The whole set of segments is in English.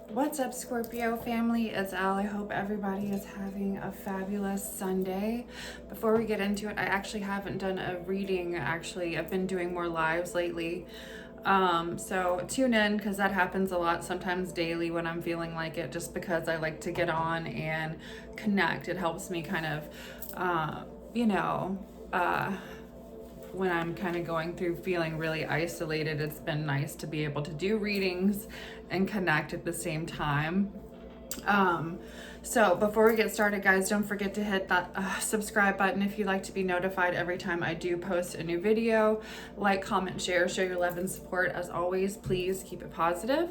What's up, Scorpio family? It's Elle. I hope everybody is having a fabulous Sunday. Before we get into it, I actually haven't done a reading. I've been doing more lives lately. So tune in because that happens a lot, sometimes daily when I'm feeling like it, just because I like to get on and connect. It helps me kind of, when I'm kind of going through feeling really isolated, it's been nice to be able to do readings and connect at the same time. So before we get started, guys, don't forget to hit that subscribe button if you'd like to be notified every time I do post a new video. Like, comment, share, show your love and support. As always, please keep it positive.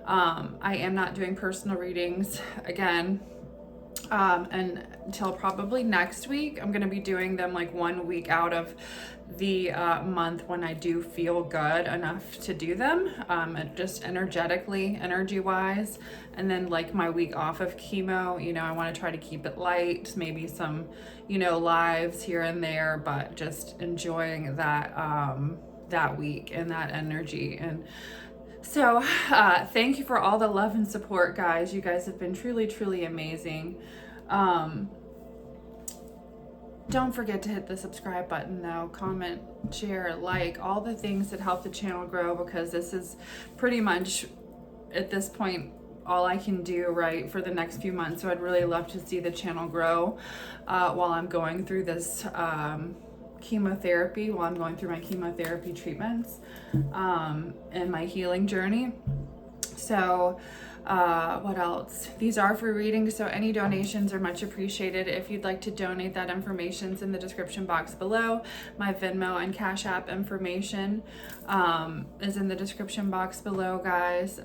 I am not doing personal readings again. And until probably next week. I'm going to be doing them like 1 week out of the month when I do feel good enough to do them, just energetically, energy wise. And then like my week off of chemo, I want to try to keep it light, maybe some, lives here and there, but just enjoying that week and that energy. And so thank you for all the love and support, guys. You guys have been truly, truly amazing. Don't forget to hit the subscribe button though, comment, share, like, all the things that help the channel grow, because this is pretty much at this point all I can do right for the next few months. So I'd really love to see the channel grow while I'm going through this chemotherapy, while I'm going through my chemotherapy treatments and my healing journey. So what else? These are free readings, so any donations are much appreciated. If you'd like to donate, that information's in the description box below. My Venmo and Cash App information is in the description box below, guys.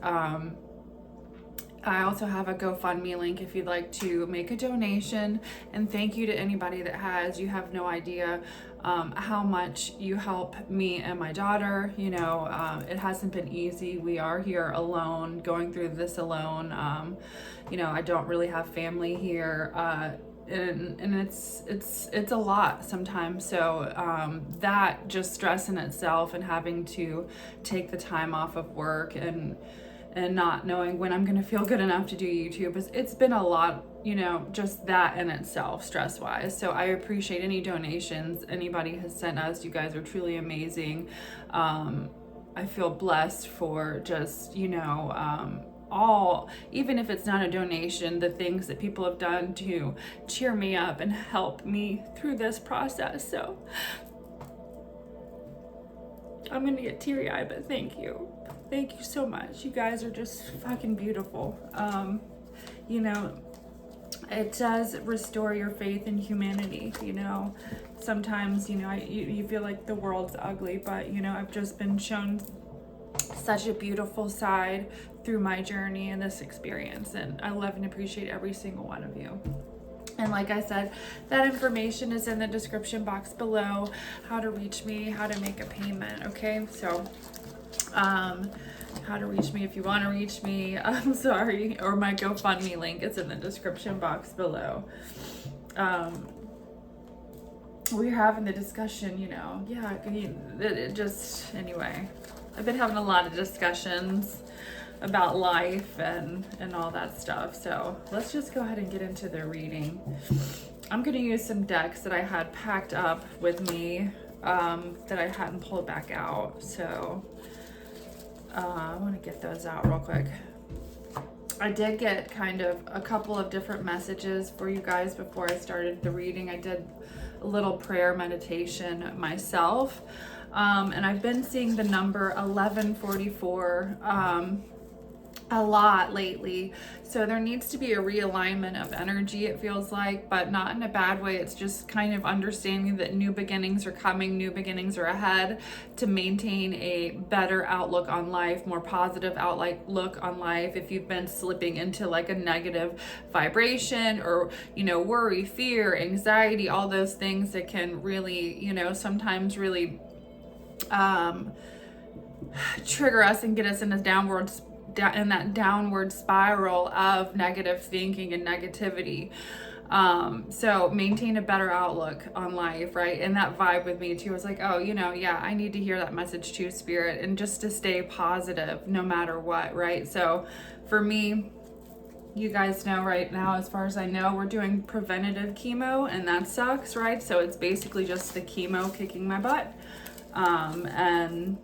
I also have a GoFundMe link if you'd like to make a donation. And thank you to anybody that has. You have no idea how much you help me and my daughter. It hasn't been easy. We are here alone, going through this alone. I don't really have family here. And it's a lot sometimes. So that just stress in itself, and having to take the time off of work and not knowing when I'm going to feel good enough to do YouTube. It's been a lot, just that in itself, stress-wise. So I appreciate any donations anybody has sent us. You guys are truly amazing. I feel blessed for just, all, even if it's not a donation, the things that people have done to cheer me up and help me through this process. So I'm going to get teary-eyed, but thank you. Thank you so much. You guys are just fucking beautiful. It does restore your faith in humanity. Sometimes, you feel like the world's ugly, but, I've just been shown such a beautiful side through my journey and this experience. And I love and appreciate every single one of you. And like I said, that information is in the description box below. How to reach me, how to make a payment, okay? So, how to reach me if you want to reach me, I'm sorry, or my GoFundMe link is in the description box below. We're having the discussion, anyway, I've been having a lot of discussions about life and all that stuff. So let's just go ahead and get into the reading. I'm going to use some decks that I had packed up with me that I hadn't pulled back out. So I want to get those out real quick. I did get kind of a couple of different messages for you guys before I started the reading. I did a little prayer meditation myself. And I've been seeing the number 1144 a lot lately. So there needs to be a realignment of energy, it feels like, but not in a bad way. It's just kind of understanding that new beginnings are coming, new beginnings are ahead, to maintain a better outlook on life, more positive outlook on life. If you've been slipping into like a negative vibration or, worry, fear, anxiety, all those things that can really, sometimes really trigger us and get us in that downward spiral of negative thinking and negativity. So maintain a better outlook on life, right? And that vibe with me too was like, oh, yeah, I need to hear that message too, Spirit, and just to stay positive no matter what, right? So for me, you guys know right now, as far as I know, we're doing preventative chemo, and that sucks, right? So it's basically just the chemo kicking my butt. And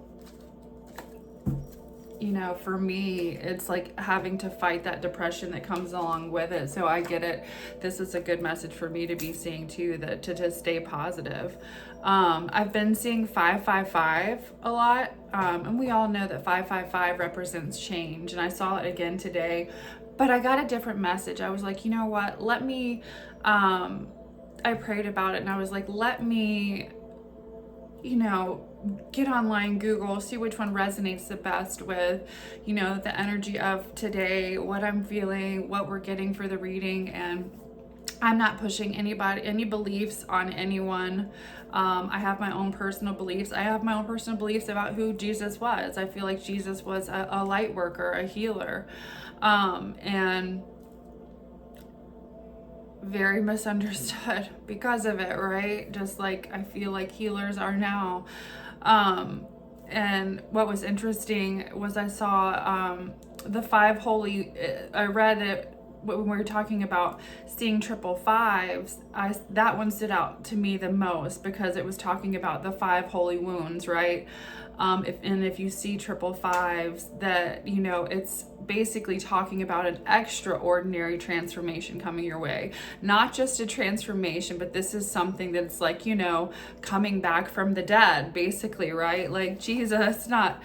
for me, it's like having to fight that depression that comes along with it. So I get it. This is a good message for me to be seeing too, that to just stay positive. I've been seeing 555 a lot. And we all know that 555 represents change. And I saw it again today, but I got a different message. I was like, you know what? Let me, I prayed about it and I was like, let me, get online, Google, see which one resonates the best with, the energy of today, what I'm feeling, what we're getting for the reading. And I'm not pushing any beliefs on anyone. I have my own personal beliefs. I have my own personal beliefs about who Jesus was. I feel like Jesus was a light worker, a healer, and very misunderstood because of it, right? Just like I feel like healers are now. And what was interesting was I saw the five holy, I read it when we were talking about seeing triple fives. That one stood out to me the most because it was talking about the five holy wounds, right? If you see triple fives, that it's basically talking about an extraordinary transformation coming your way. Not just a transformation, but this is something that's like, coming back from the dead, basically, right? Like Jesus, not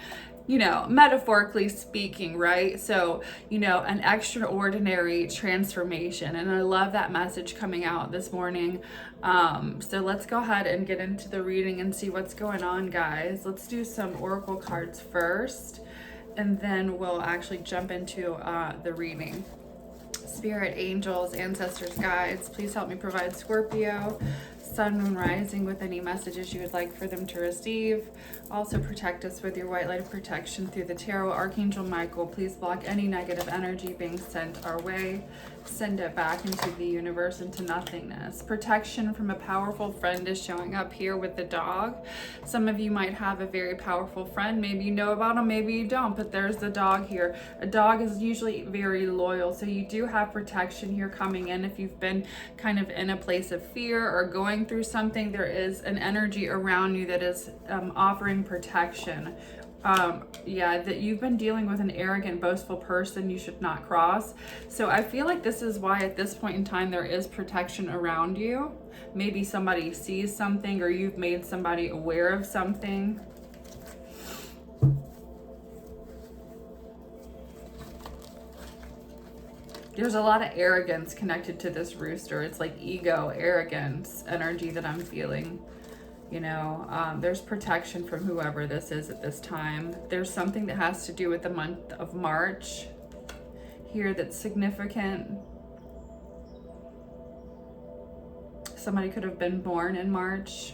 metaphorically speaking, right? So, an extraordinary transformation. And I love that message coming out this morning. So let's go ahead and get into the reading and see what's going on, guys. Let's do some oracle cards first, and then we'll actually jump into the reading. Spirit, angels, ancestors, guides, please help me provide Scorpio, sun, moon, rising with any messages you would like for them to receive. Also protect us with your white light of protection through the tarot. Archangel Michael, please block any negative energy being sent our way. Send it back into the universe, into nothingness. Protection from a powerful friend is showing up here with the dog. Some of you might have a very powerful friend. Maybe you know about them, maybe you don't, but there's the dog here. A dog is usually very loyal, so you do have protection here coming in. If you've been kind of in a place of fear or going through something, there is an energy around you that is offering protection. That you've been dealing with an arrogant, boastful person you should not cross. So I feel like this is why at this point in time there is protection around you. Maybe somebody sees something, or you've made somebody aware of something. There's a lot of arrogance connected to this rooster. It's like ego, arrogance, energy that I'm feeling. There's protection from whoever this is at this time. There's something that has to do with the month of March here that's significant. Somebody could have been born in March.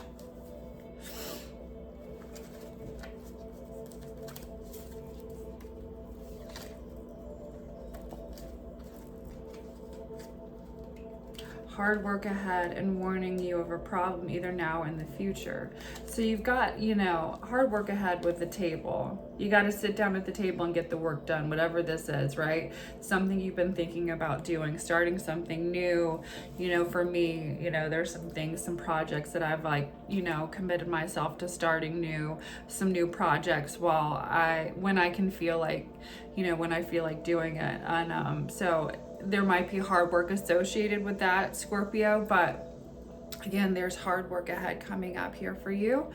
Hard work ahead and warning you of a problem either now or in the future. So you've got, hard work ahead with the table. You got to sit down at the table and get the work done, whatever this is, right? Something you've been thinking about doing, starting something new. For me, there's some things, some projects that I've committed myself to starting some new projects when I can feel like, when I feel like doing it. And so there might be hard work associated with that, Scorpio, but again, there's hard work ahead coming up here for you.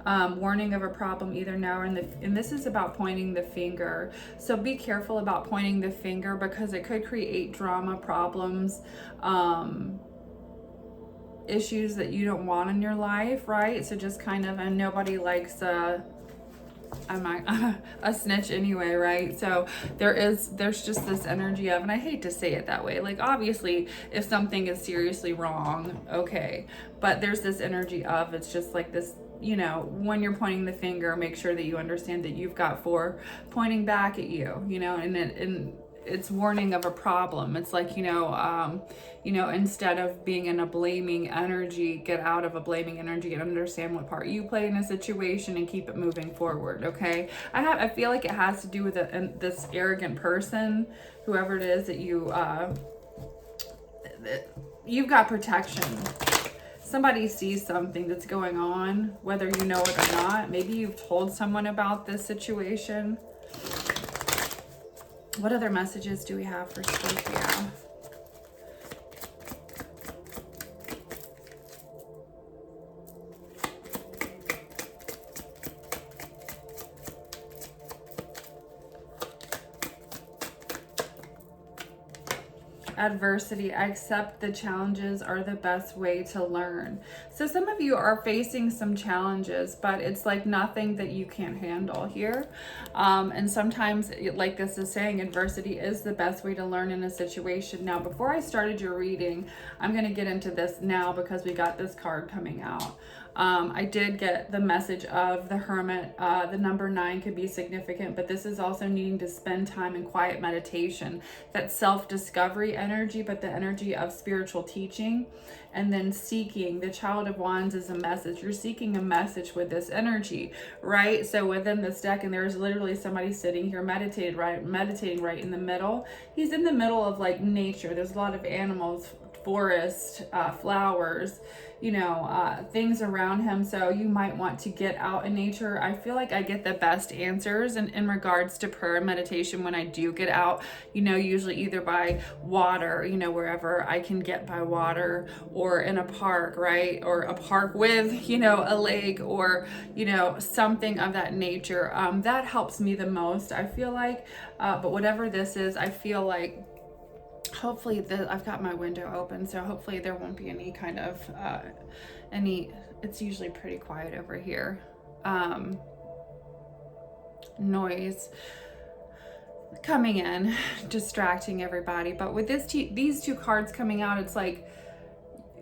Warning of a problem either now or and this is about pointing the finger. So be careful about pointing the finger because it could create drama, problems, issues that you don't want in your life, right? So just kind of, and nobody likes I'm not a snitch anyway, right? So there's just this energy of, and I hate to say it that way, like obviously if something is seriously wrong, okay, but there's this energy of, it's just like this, when you're pointing the finger, make sure that you understand that you've got four pointing back at you, and it's warning of a problem. It's like, instead of being in a blaming energy, get out of a blaming energy and understand what part you play in a situation and keep it moving forward. Okay. I feel like it has to do with this arrogant person, whoever it is that you've got protection. Somebody sees something that's going on, whether you know it or not. Maybe you've told someone about this situation. What other messages do we have for Scorpio? Adversity. I accept the challenges are the best way to learn. So some of you are facing some challenges, but it's like nothing that you can't handle here. And sometimes, like this is saying, adversity is the best way to learn in a situation. Now, before I started your reading, I'm going to get into this now because we got this card coming out. I did get the message of the Hermit. The number 9 could be significant, but this is also needing to spend time in quiet meditation. That self-discovery energy, but the energy of spiritual teaching. And then seeking. The Child of Wands is a message. You're seeking a message with this energy, right? So within this deck, and there's literally somebody sitting here meditating right in the middle. He's in the middle of like nature. There's a lot of animals, forest, flowers, things around him. So you might want to get out in nature. I feel like I get the best answers in regards to prayer and meditation when I do get out, usually either by water, wherever I can get by water, or in a park, right? Or a park with, a lake, or, something of that nature. That helps me the most, I feel like. But whatever this is, I feel like hopefully I've got my window open, so hopefully there won't be any kind of it's usually pretty quiet over here, noise coming in, distracting everybody. But with these two cards coming out, it's like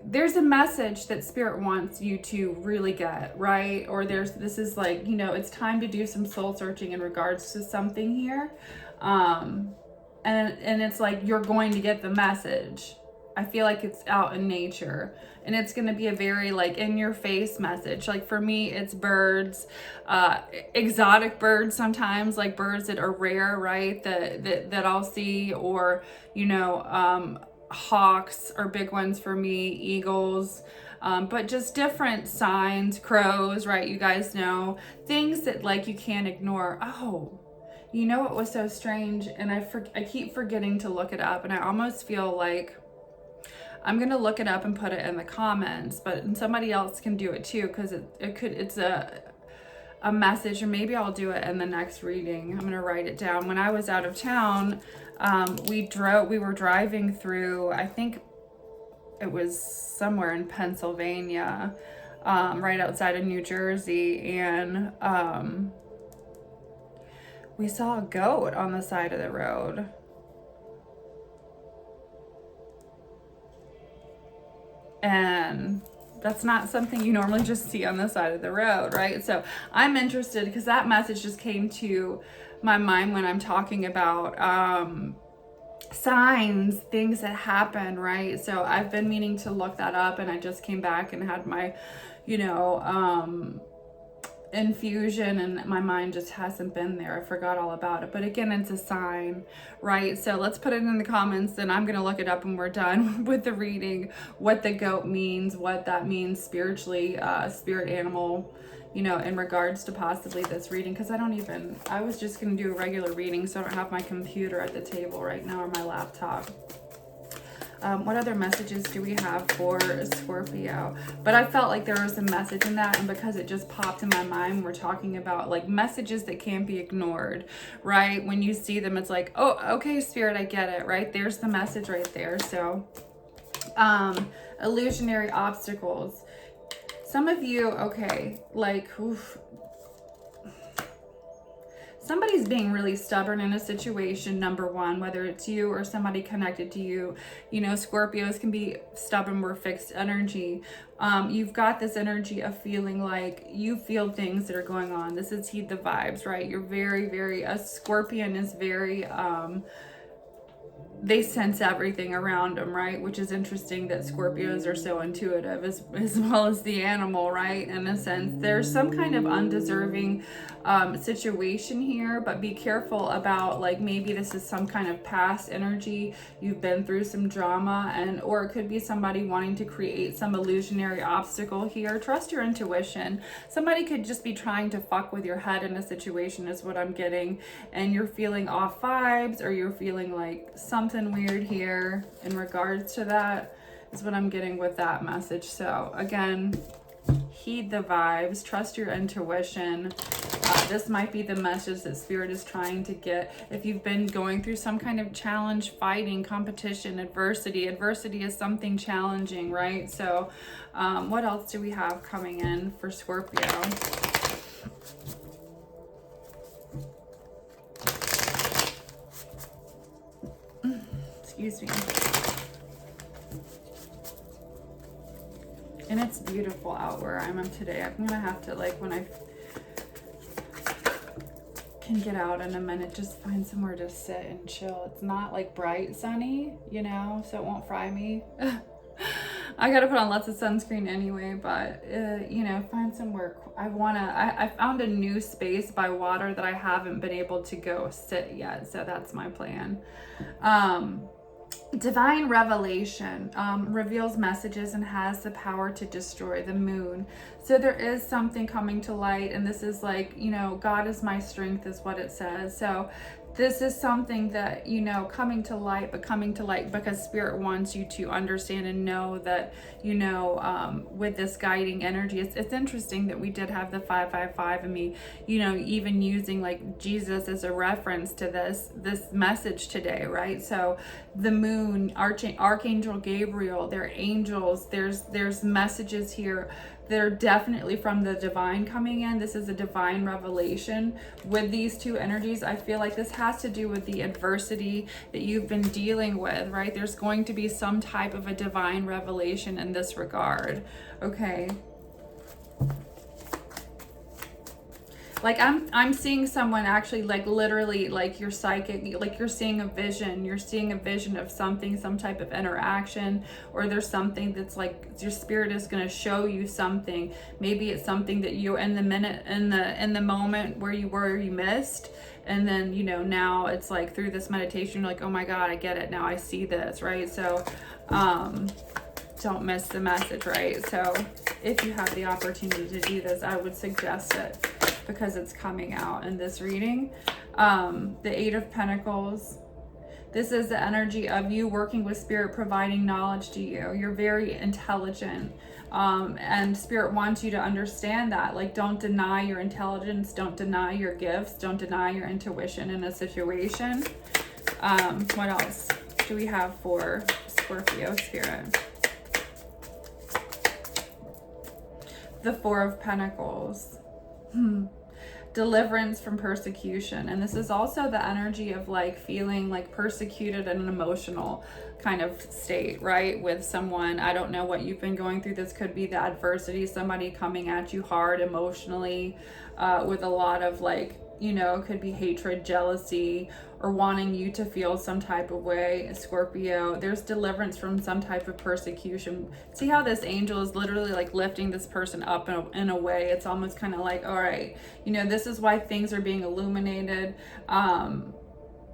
there's a message that Spirit wants you to really get, right? Or this is like, it's time to do some soul searching in regards to something here. And it's like you're going to get the message. I feel like it's out in nature, and it's going to be a very like in your face message. Like for me, it's birds, exotic birds sometimes, like birds that are rare, right? That I'll see, or, hawks are big ones for me, eagles, but just different signs, crows, right? You guys know things that like you can't ignore. Oh, it was so strange, and I keep forgetting to look it up, and I almost feel like I'm gonna look it up and put it in the comments, but somebody else can do it too, because it's a message, or maybe I'll do it in the next reading. I'm gonna write it down. When I was out of town, we were driving through, I think it was somewhere in Pennsylvania, right outside of New Jersey, and we saw a goat on the side of the road. And that's not something you normally just see on the side of the road, right? So I'm interested because that message just came to my mind when I'm talking about signs, things that happen, right? So I've been meaning to look that up, and I just came back and had my, infusion, and my mind just hasn't been there. I forgot all about it, but again, it's a sign, right? So let's put it in the comments, and I'm gonna look it up when we're done with the reading, what the goat means, what that means spiritually, spirit animal, in regards to possibly this reading, because I was just gonna do a regular reading, so I don't have my computer at the table right now, or my laptop. What other messages do we have for Scorpio? But I felt like there was a message in that, and because it just popped in my mind, we're talking about like messages that can't be ignored, right? When you see them, it's like, oh, okay, Spirit, I get it, right? There's the message right there. So, illusionary obstacles. Some of you, okay, like, oof, somebody's being really stubborn in a situation, number one, whether it's you or somebody connected to you. Scorpios can be stubborn, we're fixed energy. You've got this energy of feeling like you feel things that are going on. This is Heed the Vibes, right? You're very, very, a Scorpion is very, they sense everything around them, right? Which is interesting that Scorpios are so intuitive as well as the animal, right? In a sense, there's some kind of undeserving situation here, but be careful about, like, maybe this is some kind of past energy. You've been through some drama, and or it could be somebody wanting to create some illusionary obstacle here. Trust your intuition. Somebody could just be trying to fuck with your head in a situation is what I'm getting, and you're feeling off vibes, or you're feeling like something weird here in regards to that is what I'm getting with that message. So again, heed the vibes, trust your intuition. This might be the message that Spirit is trying to get. If you've been going through some kind of challenge, fighting, competition, adversity is something challenging, right? So what else do we have coming in for Scorpio? Excuse me. And it's beautiful out where I'm today. I'm gonna have to, like, when I can get out in a minute, just find somewhere to sit and chill. It's not like bright sunny, you know, so it won't fry me. I gotta put on lots of sunscreen anyway, but you know, find somewhere. I found a new space by water that I haven't been able to go sit yet, so that's my plan. Divine revelation reveals messages and has the power to destroy the moon. So there is something coming to light, and this is like, you know, God is my strength is what it says. So this is something that, you know, coming to light, but coming to light because Spirit wants you to understand and know that, you know, with this guiding energy, it's interesting that we did have the 555 and me, you know, even using like Jesus as a reference to this message today, right? So the moon, Archangel Gabriel, they're angels, there's messages here. They're definitely from the divine coming in. This is a divine revelation with these two energies. I feel like this has to do with the adversity that you've been dealing with, right? There's going to be some type of a divine revelation in this regard, okay? Like I'm seeing someone actually, like literally, like you're psychic, like you're seeing a vision of something, some type of interaction, or there's something that's like your spirit is going to show you something. Maybe it's something that you in the moment where you missed, and then, you know, now it's like through this meditation you're like, oh my God, I get it now, I see this, right? So don't miss the message, right? So if you have the opportunity to do this, I would suggest it, because it's coming out in this reading. The 8 of Pentacles. This is the energy of you working with Spirit, providing knowledge to you. You're very intelligent. And Spirit wants you to understand that. Like, don't deny your intelligence. Don't deny your gifts. Don't deny your intuition in a situation. What else do we have for Scorpio Spirit? The 4 of Pentacles. Deliverance from persecution. And this is also the energy of like feeling like persecuted in an emotional kind of state, right? With someone, I don't know what you've been going through. This could be the adversity, somebody coming at you hard emotionally, with a lot of like, you know, it could be hatred, jealousy, or wanting you to feel some type of way, Scorpio. There's deliverance from some type of persecution. See how this angel is literally like lifting this person up in a way. It's almost kind of like, all right, you know, this is why things are being illuminated.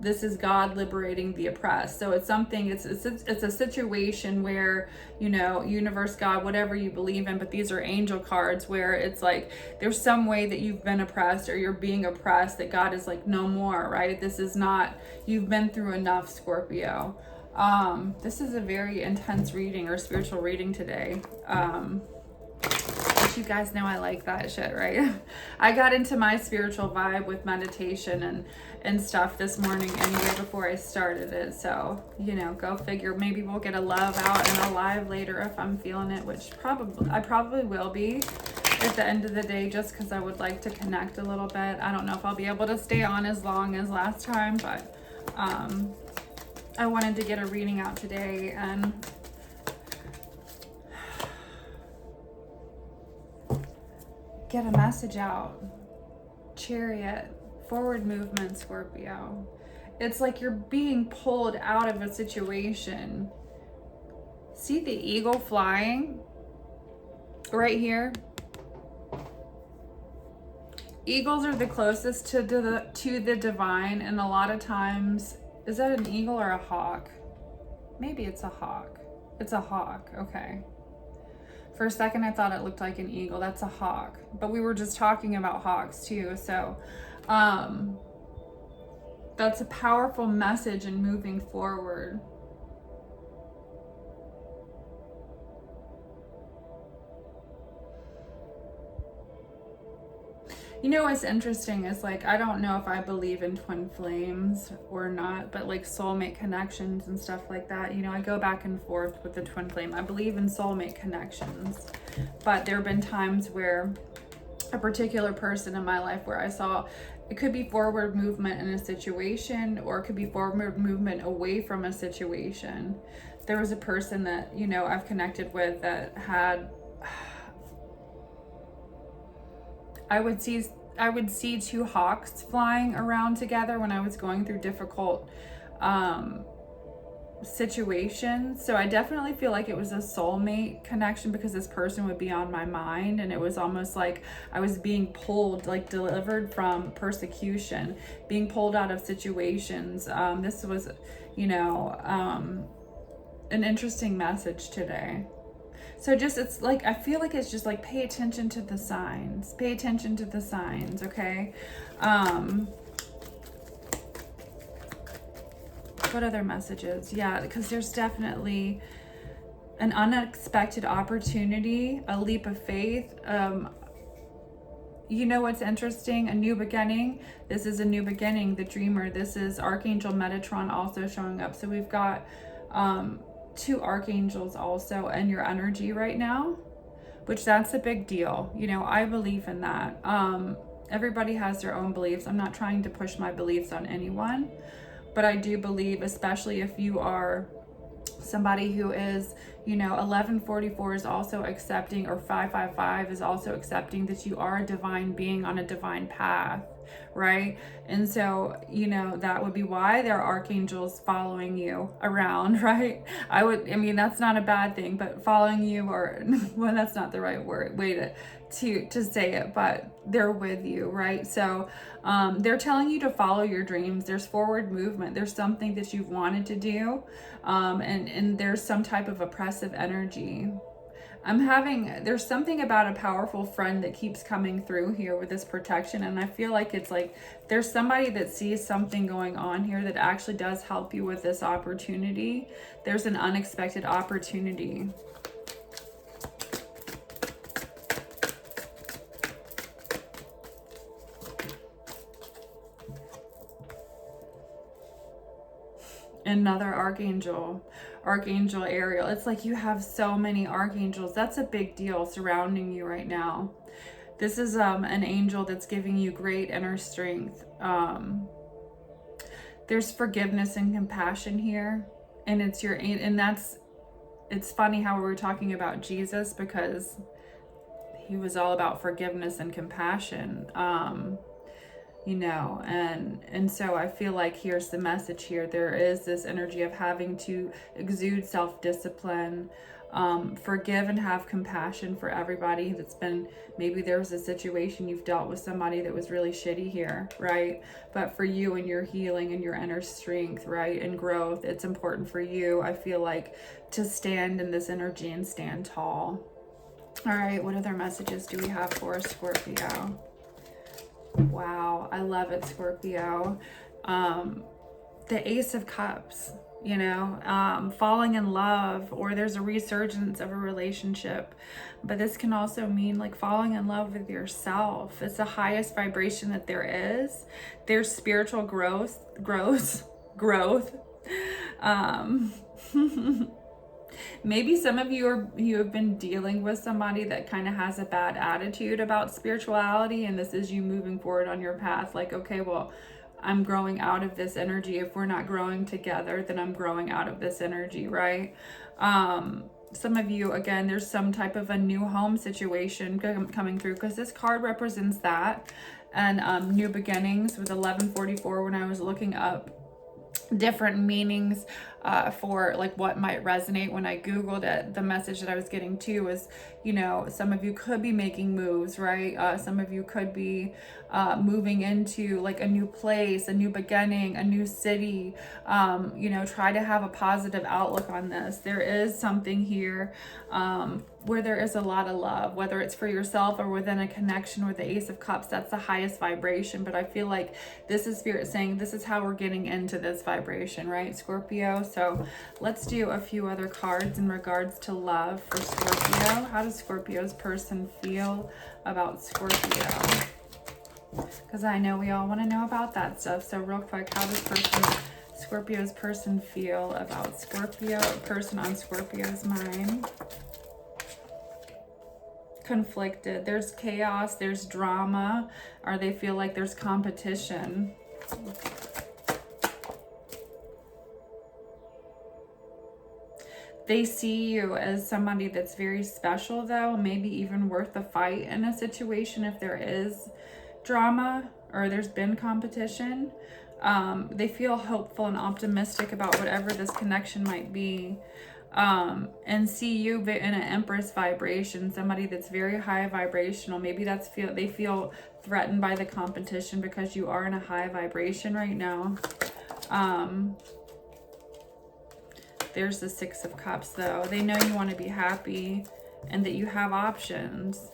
This is God liberating the oppressed. So it's something, it's a situation where, you know, universe, God, whatever you believe in, but these are angel cards where it's like, there's some way that you've been oppressed or you're being oppressed that God is like, no more, right? This is not, you've been through enough, Scorpio. This is a very intense reading or spiritual reading today. But you guys know I like that shit, right? I got into my spiritual vibe with meditation and stuff this morning anyway before I started it. So, you know, go figure. Maybe we'll get a love out and a live later if I'm feeling it, which I probably will be at the end of the day, just because I would like to connect a little bit. I don't know if I'll be able to stay on as long as last time, but I wanted to get a reading out today and get a message out. Chariot, forward movement, Scorpio. It's like you're being pulled out of a situation. See the eagle flying right here? Eagles are the closest to the divine, and a lot of times, is that an eagle or a hawk? Maybe it's a hawk. It's a hawk, okay. For a second, I thought it looked like an eagle. That's a hawk. But we were just talking about hawks too, so that's a powerful message in moving forward. You know what's interesting is, like, I don't know if I believe in twin flames or not, but like soulmate connections and stuff like that, you know, I go back and forth with the twin flame. I believe in soulmate connections, but there have been times where a particular person in my life where I saw it could be forward movement in a situation, or it could be forward movement away from a situation. There was a person that, you know, I've connected with that had, I would see two hawks flying around together when I was going through difficult situations. So I definitely feel like it was a soulmate connection, because this person would be on my mind, and it was almost like I was being pulled, like delivered from persecution, being pulled out of situations. This was, you know, an interesting message today. So just, it's like, I feel like it's just like, pay attention to the signs. Pay attention to the signs, okay? What other messages? Yeah, because there's definitely an unexpected opportunity, a leap of faith. You know what's interesting? A new beginning. This is a new beginning, the dreamer. This is Archangel Metatron also showing up. So we've got two archangels also in your energy right now, which that's a big deal. You know, I believe in that. Everybody has their own beliefs. I'm not trying to push my beliefs on anyone, but I do believe, especially if you are somebody who is, you know, 1144 is also accepting, or 555 is also accepting that you are a divine being on a divine path, right? And so, you know, that would be why there are archangels following you around, right? I mean, that's not a bad thing, but following you, or well, that's not the right way to say it, but they're with you, right? So they're telling you to follow your dreams. There's forward movement. There's something that you've wanted to do, and there's some type of oppressive energy. There's something about a powerful friend that keeps coming through here with this protection, and I feel like it's like there's somebody that sees something going on here that actually does help you with this opportunity. There's an unexpected opportunity. Another archangel, Archangel Ariel. It's like you have so many archangels. That's a big deal surrounding you right now. This is an angel that's giving you great inner strength. There's forgiveness and compassion here, and it's funny how we were talking about Jesus, because he was all about forgiveness and compassion. You know, and so I feel like here's the message here. There is this energy of having to exude self-discipline, forgive and have compassion for everybody that's been, maybe there was a situation you've dealt with somebody that was really shitty here, right? But for you and your healing and your inner strength, right, and growth, it's important for you, I feel like, to stand in this energy and stand tall. All right, what other messages do we have for Scorpio? Wow, I love it, Scorpio. The Ace of Cups, you know, falling in love, or there's a resurgence of a relationship. But this can also mean like falling in love with yourself. It's the highest vibration that there is. There's spiritual growth. Maybe some of you have been dealing with somebody that kind of has a bad attitude about spirituality, and this is you moving forward on your path. Like, okay, well, I'm growing out of this energy. If we're not growing together, then I'm growing out of this energy, right? Some of you, again, there's some type of a new home situation coming through, because this card represents that. And new beginnings with 1144, when I was looking up different meanings for like what might resonate. When I Googled it, the message that I was getting too was, you know, some of you could be making moves, right? Some of you could be moving into like a new place, a new beginning, a new city. You know, try to have a positive outlook on this. There is something here where there is a lot of love, whether it's for yourself or within a connection with the Ace of Cups. That's the highest vibration. But I feel like this is Spirit saying this is how we're getting into this vibration, right, Scorpio? So let's do a few other cards in regards to love for Scorpio. How does Scorpio's person feel about Scorpio? Because I know we all want to know about that stuff. So real quick, how does Scorpio's person feel about Scorpio, person on Scorpio's mind? Conflicted. There's chaos, there's drama, or they feel like there's competition. They see you as somebody that's very special though, maybe even worth a fight in a situation if there is drama or there's been competition. They feel hopeful and optimistic about whatever this connection might be. And see you in an Empress vibration, somebody that's very high vibrational. Maybe that's they feel threatened by the competition because you are in a high vibration right now. There's the Six of Cups though. They know you want to be happy and that you have options.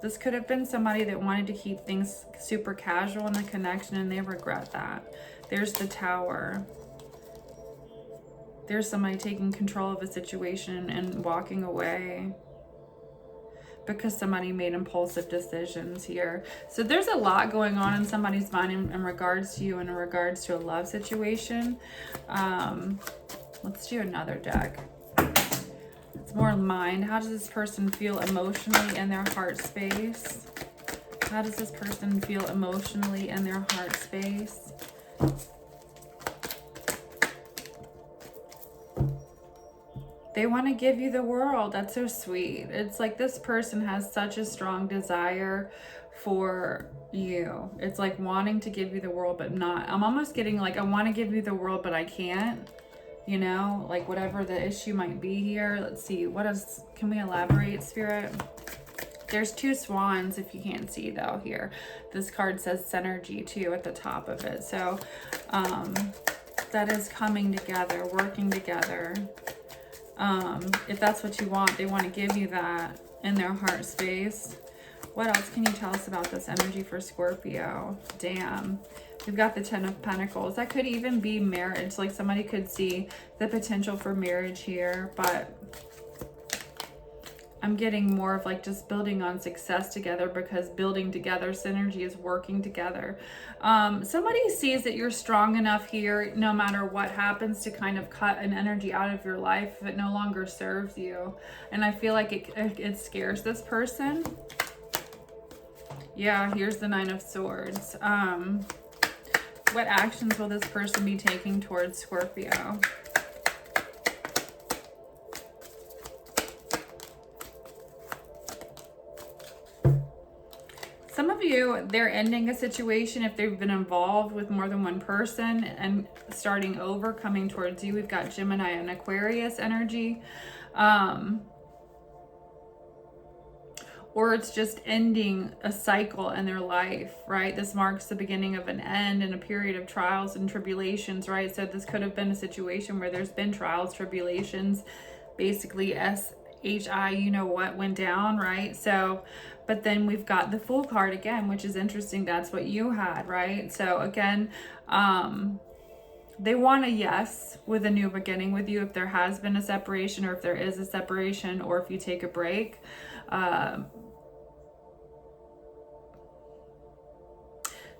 This could have been somebody that wanted to keep things super casual in the connection and they regret that. There's the Tower. There's somebody taking control of a situation and walking away because somebody made impulsive decisions here. So there's a lot going on in somebody's mind in regards to you and in regards to a love situation. Let's do another deck. It's more mind. How does this person feel emotionally in their heart space? How does this person feel emotionally in their heart space? They want to give you the world. That's so sweet. It's like this person has such a strong desire for you. It's like wanting to give you the world, but not. I'm almost getting like, I want to give you the world, but I can't. You know, like whatever the issue might be here. Let's see. What else? Can we elaborate, Spirit? There's two swans, if you can't see though here. This card says Synergy too at the top of it. So that is coming together, working together. If that's what you want, they want to give you that in their heart space. What else can you tell us about this energy for Scorpio? Damn. We've got the Ten of Pentacles. That could even be marriage. Like somebody could see the potential for marriage here, but I'm getting more of like just building on success together, because building together, synergy is working together. Somebody sees that you're strong enough here, no matter what happens, to kind of cut an energy out of your life if it no longer serves you. And I feel like it scares this person. Yeah, here's the Nine of Swords. What actions will this person be taking towards Scorpio? Some of you, they're ending a situation if they've been involved with more than one person and starting over, coming towards you. We've got Gemini and Aquarius energy. Or it's just ending a cycle in their life, right? This marks the beginning of an end and a period of trials and tribulations, right? So this could have been a situation where there's been trials, tribulations, basically SHI, you know what, went down, right? So, but then we've got the Fool card again, which is interesting. That's what you had, right? So again, they want a yes with a new beginning with you if there has been a separation, or if there is a separation, or if you take a break.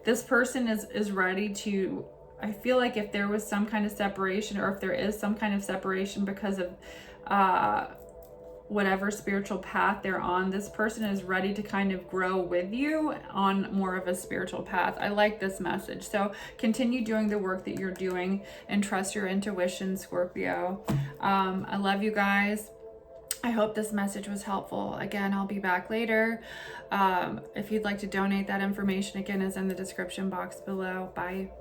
This person is ready to, I feel like if there was some kind of separation, or if there is some kind of separation because of whatever spiritual path they're on, this person is ready to kind of grow with you on more of a spiritual path. I like this message. So continue doing the work that you're doing and trust your intuition, Scorpio. I love you guys. I hope this message was helpful. Again, I'll be back later. If you'd like to donate, that information again is in the description box below. Bye.